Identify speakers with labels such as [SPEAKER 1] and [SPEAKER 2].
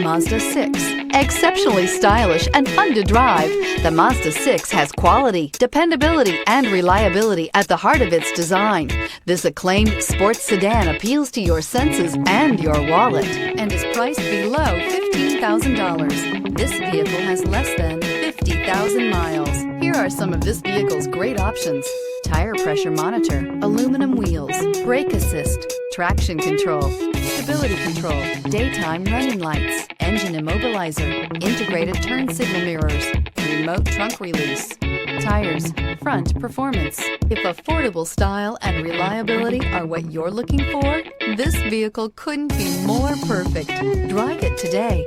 [SPEAKER 1] Mazda 6. Exceptionally stylish and fun to drive, the Mazda 6 has quality, dependability, and reliability at the heart of its design. This acclaimed sports sedan appeals to your senses and your wallet and is priced below $15,000. This vehicle has less than 50,000 miles. Here are some of this vehicle's great options: tire pressure monitor, aluminum wheels, brake assist, traction control, stability control, daytime running lights, engine immobilizer, integrated turn signal mirrors, remote trunk release, tires, front performance. If affordable style and reliability are what you're looking for, this vehicle couldn't be more perfect. Drive it today.